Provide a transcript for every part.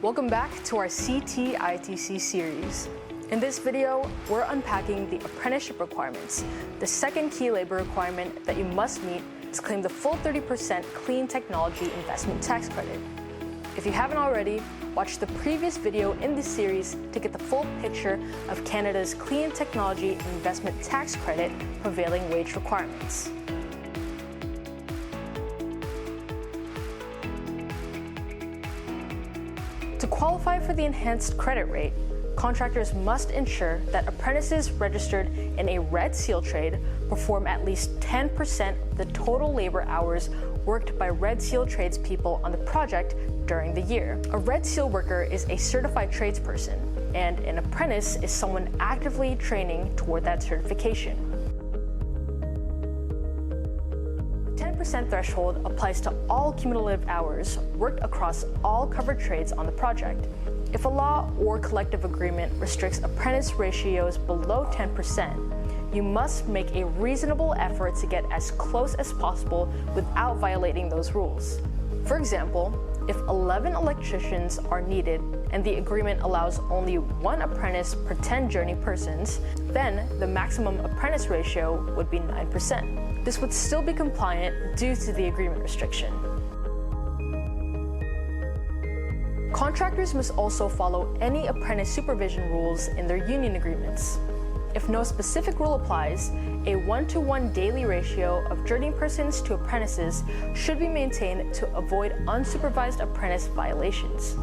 Welcome back to our CT ITC series. In this video, we're unpacking the apprenticeship requirements, the second key labor requirement that you must meet to claim the full 30% Clean Technology Investment Tax Credit. If you haven't already, watch the previous video in this series to get the full picture of Canada's Clean Technology Investment Tax Credit prevailing wage requirements. To qualify for the enhanced credit rate, contractors must ensure that apprentices registered in a Red Seal trade perform at least 10% of the total labor hours worked by Red Seal tradespeople on the project during the year. A Red Seal worker is a certified tradesperson, and an apprentice is someone actively training toward that certification. The 10% threshold applies to all cumulative hours worked across all covered trades on the project. If a law or collective agreement restricts apprentice ratios below 10%, you must make a reasonable effort to get as close as possible without violating those rules. For example, if 11 electricians are needed and the agreement allows only one apprentice per 10 journey persons, then the maximum apprentice ratio would be 9%. This would still be compliant due to the agreement restriction. Contractors must also follow any apprentice supervision rules in their union agreements. If no specific rule applies, a 1-to-1 daily ratio of journeyman persons to apprentices should be maintained to avoid unsupervised apprentice violations.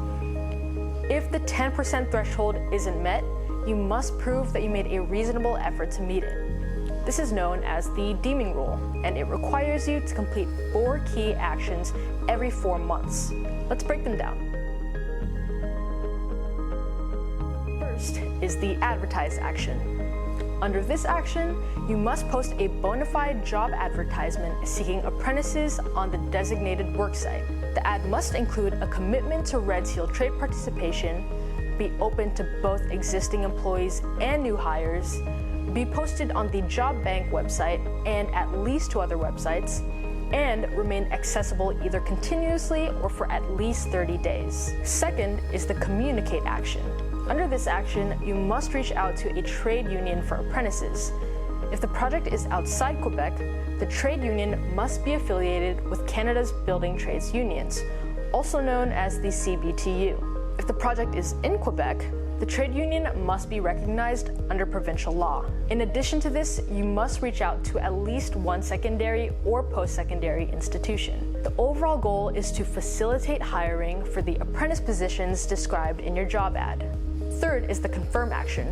If the 10% threshold isn't met, you must prove that you made a reasonable effort to meet it. This is known as the deeming rule, and it requires you to complete 4 key actions every 4 months. Let's break them down. First is the advertise action. Under this action, you must post a bona fide job advertisement seeking apprentices on the designated worksite. The ad must include a commitment to Red Seal trade participation, be open to both existing employees and new hires, be posted on the Job Bank website and at least 2 other websites, and remain accessible either continuously or for at least 30 days. Second is the communicate action. Under this action, you must reach out to a trade union for apprentices. If the project is outside Quebec, the trade union must be affiliated with Canada's Building Trades Unions, also known as the CBTU. If the project is in Quebec, the trade union must be recognized under provincial law. In addition to this, you must reach out to at least one secondary or post-secondary institution. The overall goal is to facilitate hiring for the apprentice positions described in your job ad. Third is the confirm action.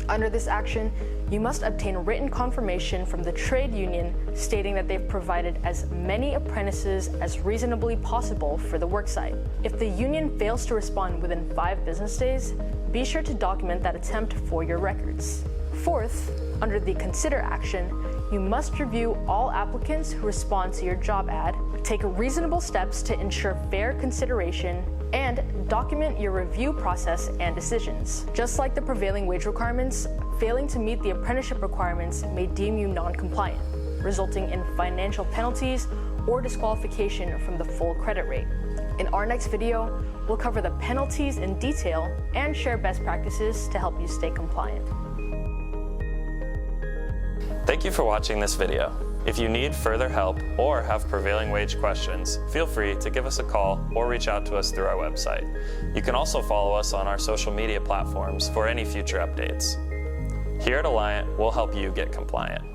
Under this action, you must obtain written confirmation from the trade union stating that they've provided as many apprentices as reasonably possible for the worksite. If the union fails to respond within 5 business days, be sure to document that attempt for your records. Fourth, under the consider action, you must review all applicants who respond to your job ad, take reasonable steps to ensure fair consideration, and document your review process and decisions. Just like the prevailing wage requirements, failing to meet the apprenticeship requirements may deem you non-compliant, resulting in financial penalties or disqualification from the full credit rate. In our next video, we'll cover the penalties in detail and share best practices to help you stay compliant. Thank you for watching this video. If you need further help or have prevailing wage questions, feel free to give us a call or reach out to us through our website. You can also follow us on our social media platforms for any future updates. Here at Alliant, we'll help you get compliant.